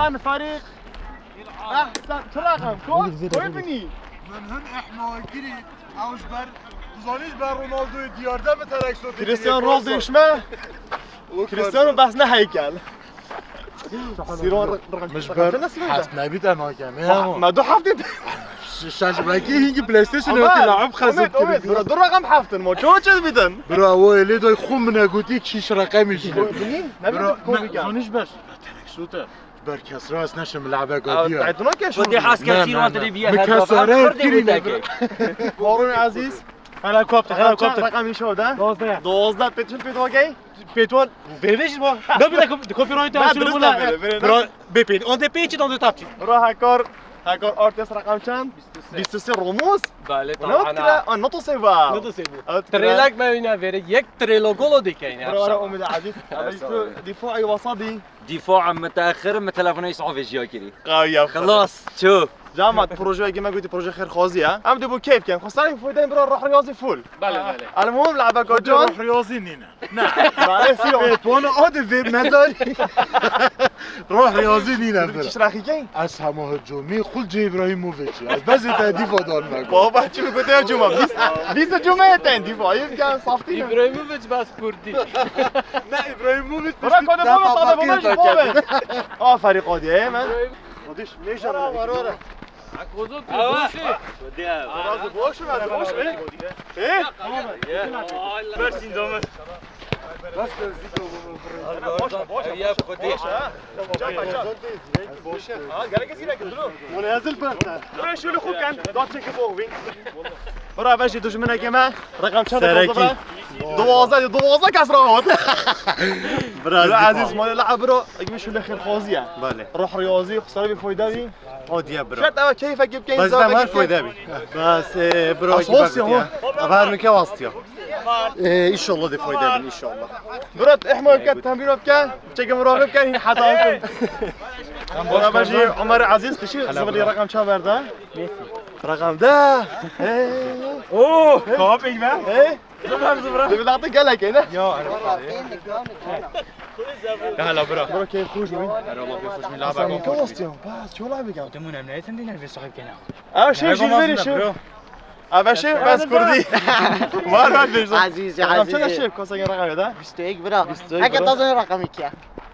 احسن فريق احسن شو رقم كوي بني من هن احنا گیری اوش بر زانیش بر رونالدو دیارده به ترکسو كريستيانو رونالدو يشمه كريستيانو بس نه هيكل سيرون مش بر حفت نبيت انا كمان ما دو حفتي شاش باكي هيجي بلاي ستيشن يلعب خزن برا دو رقم حفتن ما شو چه بدن برا هو اللي دو خون من اگوتی کیش رقمش بنين برا نبي زانیش بس ترکسو بر کسرا اس نشم لعبه قديه تعيطونا كاش ودي حاس كثير تربيه مكسرات كريمه هارون عزيز هلا كوبتر رقم شو ده 12 بيتشن بيتوكي Petrol, verebiliriz mi? Ne bir dakika, copyright açılır mı lan? Bepin, on the page, on the top. روح هاكور ارتس رقم كم 23 رموز بله طبعا نوتو سيفا Ne de seviyor? Trelak ben yine verir, yek trelo golo dikeyim ya. برا امي عزيز دفاعي وسطي دفاعا متاخر من تلفوني يصعب يجي كذي قاوية خلاص شوف جامعة بروجي كما قلت بروجي خير خوازية عم دبو كيف كان خسرني فويدين برا روح رياضي فول بله المهم لعبة كوجون روح رياضي نينا معلش بيت وانا عادي في مداري روح رياضي نينا تشرحي كي اسهم هجومي خل جي ابراهيموفيتش بس تهديف ودار ماكو بابا شو قلت يا جمعة بيس جمعتين دفاعي كان صافتين İbrahimovic bas kurdi. لا ابراهيموفيتش برا كده بابا طالب بابا فريق قادي من قديش ليش انا Akbozu tutuyorsun. راس بوش ما بوش ايه Versin zaman. بس وانا نازل بقى شو اللي خوك كان دوت شيك فوقين برا باش يدوش منها كمان رقم كم دوازة كسرات برا عزيز مال لعب برو اجمل شو الاخير خوزيه بله روح رياضي خساره بفويدابي عادي برو شرط اول كيفك يبكي بس ده ما فايدة بس برو أصوصي أفهم كيف واسطيا إن شاء الله دي فايدة إن شاء الله برات احمر كان تمرين بكان تشيك مراقب كان حتى برا باجي عمر عزيز تشي زبدي رقم كم برده رقم ده Oo, kahve gibi. ايه بدي اعطيك قالك هنا هلا برا. برا كيف خوش وين والله بيخش من اصلا لعبه. كوستيوم بس شو لعبك يا تمون امنيت عندنا في صاحب كنا. شيء فيري شو ابشر بس كردي ما راح عزيزي عزيزي عزيزي شيف كوسا رقم ده 21 برا هكا تظن رقمك يا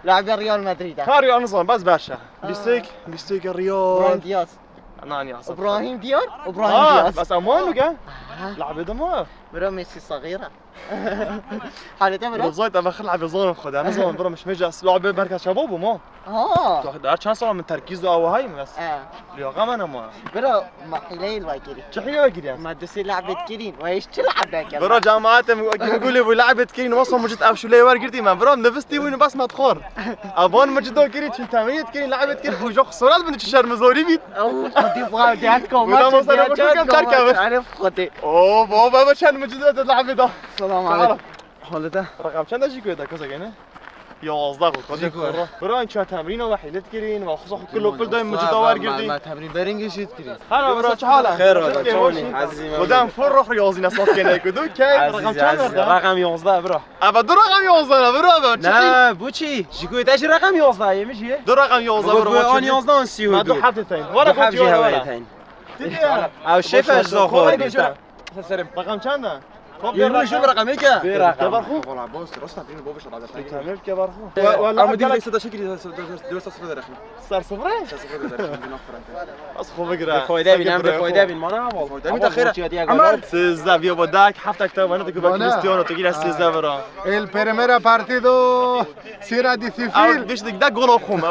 لاعب ريال مدريد كاريو نظام بس باشا بيستيك ابراهيم الرياض دياز ناني اصلا ابراهيم ديار ابراهيم دياز بس امان لقى لعب دمه برا ميسي صغيرة حالته برا بالضبط انا خلع بظلم خد انا ظلم برا مش مجلس لعب مركز شباب وما تاخذ دار شانس من تركيزه او هاي بس اليوم انا ما برا ما حليل واجري شحيه واجري ما دسي لعبة كرين وايش تلعب هيك برا جامعات يقول لي لعبة كرين وصل مجد اب شو لي ورقتي ما برا نفستي وين بس ما تخور ابون مجد كرين شو تمرين كرين لعبة كرين وجو خسرات من تشر مزوري بيت الله دي فاهم دي عندكم ولا ما صار بشو كان تركب عارف خدي اوه بابا ما كان مجد اللعبة ده السلام عليكم حالته رقم چند شي كده كذا يعني 11 خود برا این چه تمرین و حیلت کردین و خصوصا كله كل دايم مجد داور کردین ما تمرين بيرنج شيت كريم هلا برا چه حاله خير والله شلوني عزيزي خدام فر روح رياضي نصات كده كدو كي رقم چند رقم 11 برا ابا دو رقم 11 برا نه بوچی جيكو ايش رقم 11 مشي دو رقم 11 برا اون 11 سي ما دو حفتين ولا كنت هوايتين او شيف اجزا خود رقم چنده يقول شوف رقمك كبرخو والله بوس راسنا بين بوبش على تعمل كبرخو ولا عم بدي ليس شكلي درس صفر درخم صار صفرين صفر درخم اصخو بقرا فايده بين فايده بين ما انا فايده متاخره عمل سيزا بيو بداك حفتك تو انا تقول كريستيانو تقول سيزا برا El primer partido será difícil. ديش دك جول خوم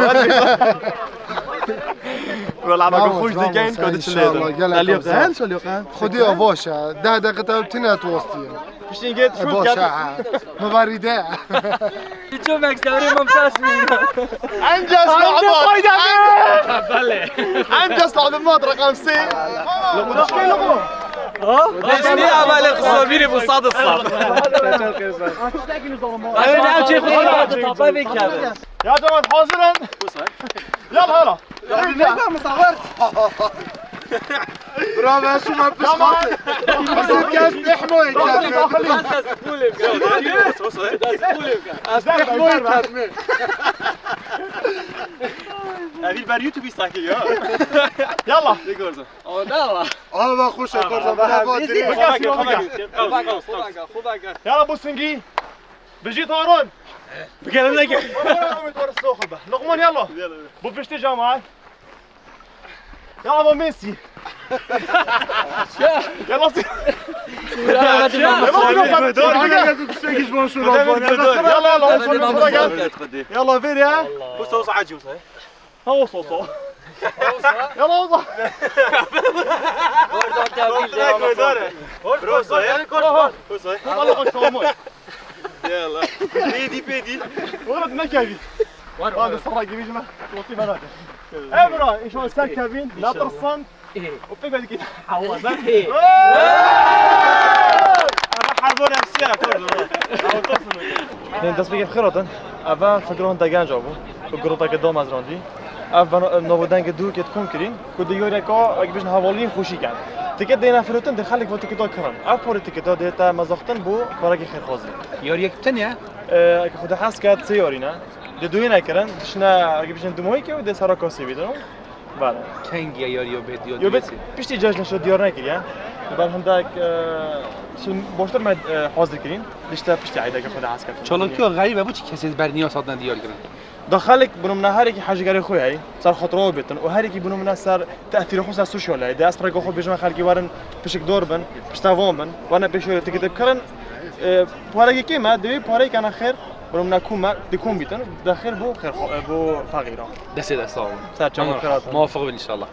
والله ما خوش دي كاين كنت تشليده اللي يقال شو اللي يقال خديها باشا ده دقيقة وتنات وسطي باش نقيت شو باشا مباردة شوف ماكس دوري ممتاز انجز لعبة انجز لعبة مات رقم سي ليش لي عمال خصوميني بصاد الصاد انا عم شيخ يا جماعة حاضرا يلا هلا لا ما صورت برافو شو ما بتشخط بس كاس احموي هذه البريوت بيستحكي يا يلا ما خوش كرزة يلا بوسنجي بجي طارون بقال لك لقمان يلا بو بشتي جامعة يلا ابو ميسي يلا يلا يلا فيريا وصوص عجوز هو صوصو يلا وصل يلا بيدي بيدي ولد ما كافي هذا الصراحة جميل ما لطيف هذا ايه برا ايش هو سال كافين لا ترصن وبتقعد كده حربون نفسيها Den das bygger khiraten. Ava fakron ta ganja bu. Ku grota ke dom az randi. Ava no dan ke du ke konkirin. Ku de yore ko ag bish havolin خوشی kan. Tiket de nafruten de khalik vo tiket kran. Apor tiket de ta mazaqtan bu koragi khir khozi. يور يكتنيا Ag khuda has kat سيورينا. De duina kran bishna ag bish ndumoy ke de sarakosi bidon. Bale. كينج يا يور يو Yo bet pishti jajna sho diyar nakir ya. بل هنداك شن بوشتر ما حاضر كرين ليشتا بشتي عيدا كخدا عسكر چالوکیو غریبه بود چی کسی بر نیاز هات ندیار کردن دخلك بنمنا هاريكي حاجه خوي هاي صار خطره بيتن وهاريكي بنمنا صار تاثير خصوصا السوشيال هاي داس برا خو بيجما خالكي وارن بشك دوربن بشتافومن وانا بشو تكتب كرن بوراكي كيما دبي بوراكي انا خير بنمنا كوما ديكون بيتن داخل بو خير بو فقيره دسته صاحب صار تشوف خيرات موافق ان شاء الله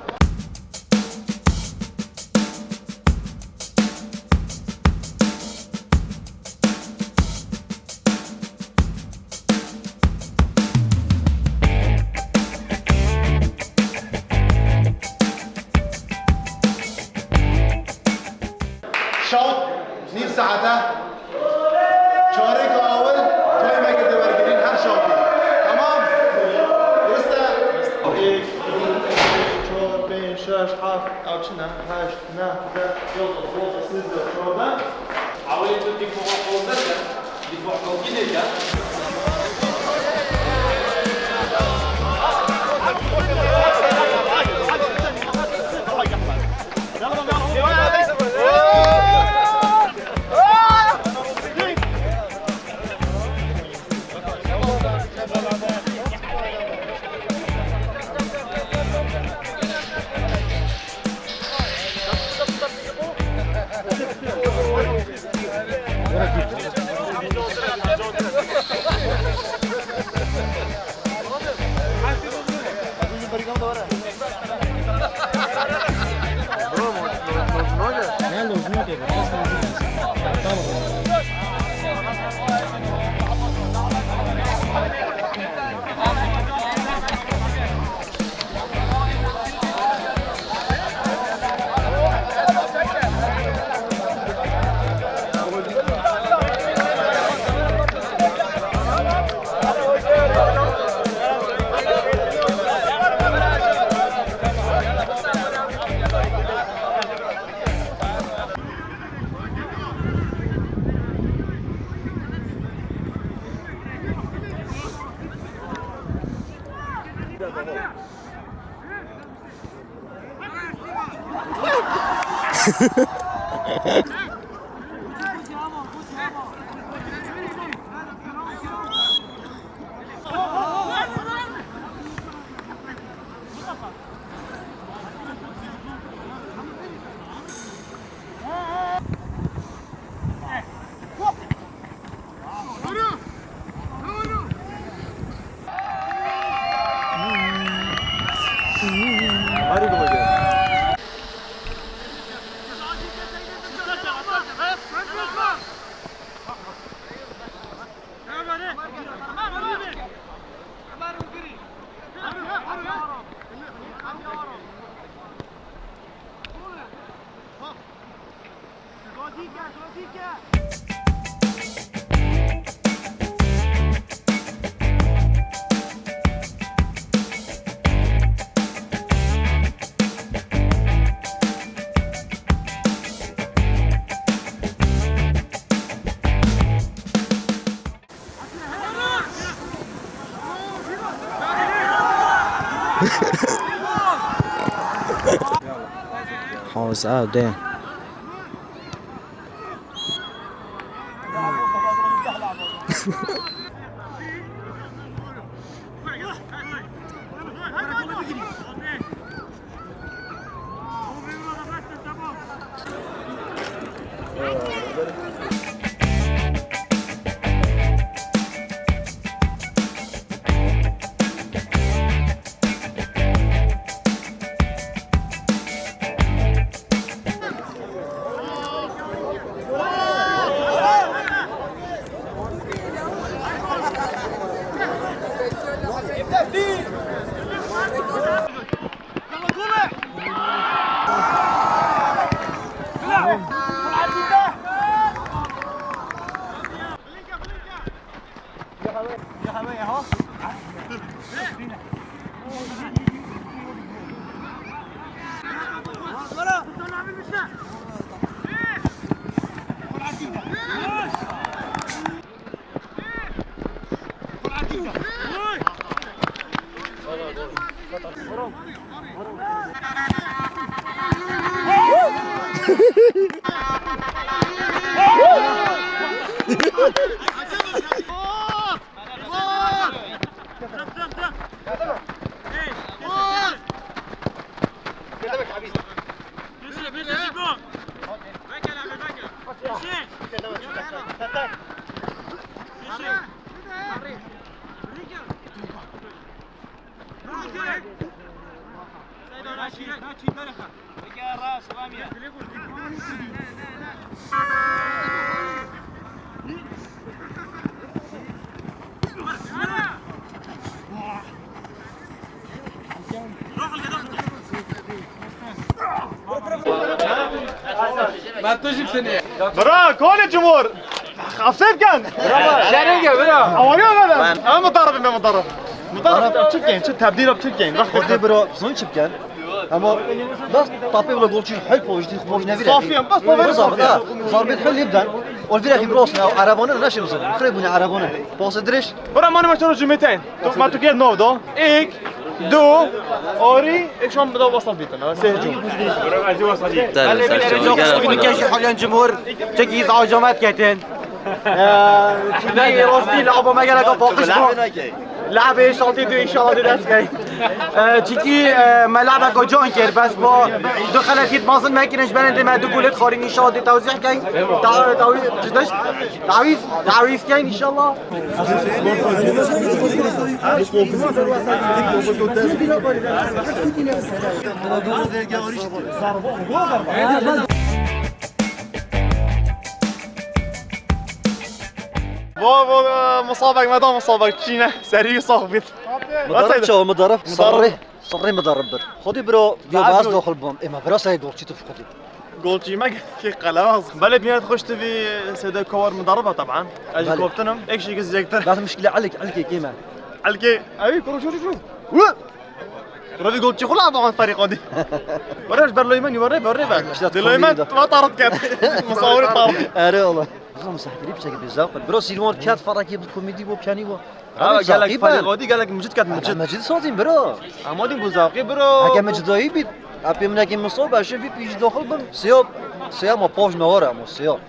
شوط نيف ساعته شارك اول توي ما قد ورقين هر شوطي تمام درسته 1 2 3 4 5 او شنا هاش نا ده يلا فوق 6 4 حاولي تدي فوق فوق دي فوق فوق كده حوز ده ما تجيب ثانية برا كل الجمهور خفيف كان شارينجا برا اوليا غدا انا مضرب تشكين تبديل تشكين راح خذي برو شلون شبكان؟ اما بس طابي ولا جولتشي حل بوجدي خوش نافي صافي بس بوفر صافي صار بيتحل يبدا والفيرا في بروسنا عربونا ناشي وصل خربوني عربونا باص دريش برا ماني مشتري جميتين توف ما تكيد نو دو ايك دو اوري ايش هم بدو وصل بيتنا سهجو كاش حاليا جمهور تجيز على جامعة كاتين تجي روستي لعبة ما قالك باقش لعبة شالتي دو ان شاء الله درس جاي تجي ملعبة كوجون كير بس با دخلت يد مازن ما كنش بنت ما دخولت خارين ان شاء الله توزيع جاي تعويض جاي ان شاء الله بو مصابك ما دام مصابك تشينا سريع صاحبي مضرب شو مضرب صري مضرب بر خذي برو ديو باز داخل بوم اما برو ساي جولتشي تف خذي قولتي ما كي خلاص بلا بيات خشت في سيدا كور مضربه طبعا اجي كوبتنم ايش يقز يقتر لا مشكلة عليك كيما علكي اي كرو شو رادي قلت خلا طبعا الفريق دي وراش برلو يمني وري باك دلو يمن ما طارت كات مصوري طارت اري والله والله مستحيل بشكل بالزاق برو سيلمون كات فرق بالكوميدي بو بكاني بو قال لك فريق دي قال لك مجد كات مجد صوتين برو عمودي بوزاقي برو هكا مجدوي بيت ابي منك مصوب عشان في بيجي داخل بم سياب ما باوش نورا مو سياب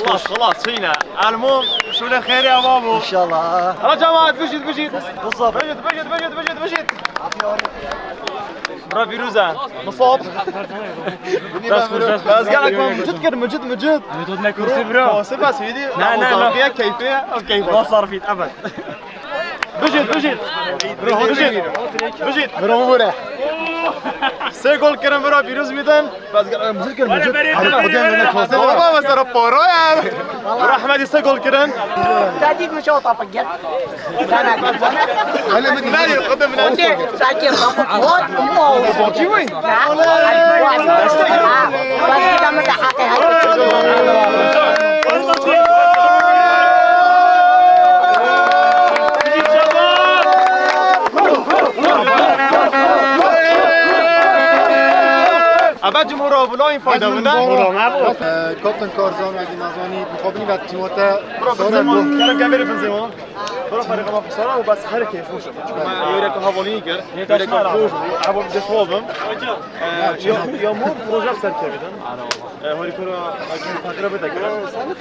خلاص خلاص فينا المهم شو له خير يا بابو ان شاء الله. يا جماعه بجد بالضبط. بجد برا فيروزة مصاب بس قال لك من جد بدنا كرسي برو. سبع سيدي لا. فيها كيفية ما صار في ابد. بجد برو مرح سيقول كرم برا فيروز ميدان بس قال من جد والله بس ربورو يا برا احمد يسيقول كرم تاديك مشوطة بجد. انا مدلالي القدم من ساكر رمضان. جوي بس كده مسحقي هاي. ابد جمهور بلاین فایده بودن کاپتن کارزان و مزانی مقابلی و تیماتا برو بنزيما كلام جابر بنزيما برو فريق ما خساره وبس خير كيف وش يوريك هافوني كر يوريك فوز ابو جسوبم يا مو بروجا سر كبدن هوري كره فقره بده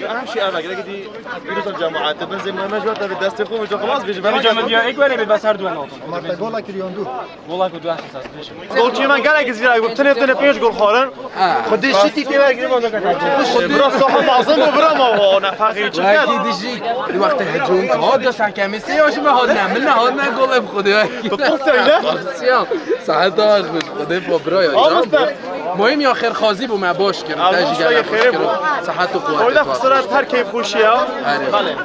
اهم شيء انا قدي يروز الجامعات بنزيما ما جوته بدست خوب جو خلاص بيجي جامد يا ايكوالي بس هر دو نقطه. مرتا گولا کریان دو والله كنت اساس ليش. گل چی من قال زیرا گفت تنه پیش گل خورن خودی شتی که بگیریم اون که برا صاحب معظم و برا ما نفقی چه اكيد يجيك الوقت هجوم هذا ساعه كم سي واش ما هاد نعملنا جول بخدي بتصل له ساعه دار خوش خدي برايا مهم يا خير خازي بو ما باش كم تاجي صحت و قوت ولا خسارت هر كيف خوشيا بله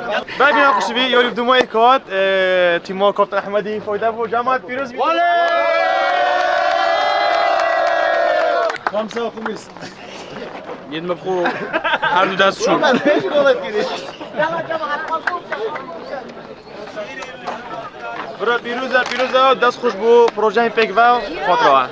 ببین خوش بی یاری دومای کات تیم کاپتن احمدی فایده و جماعت پیروز خمسه و خمیس يد مبخو هر دو دست شو. برا پیروزه دست خوش بو پروژه پیک و خاطره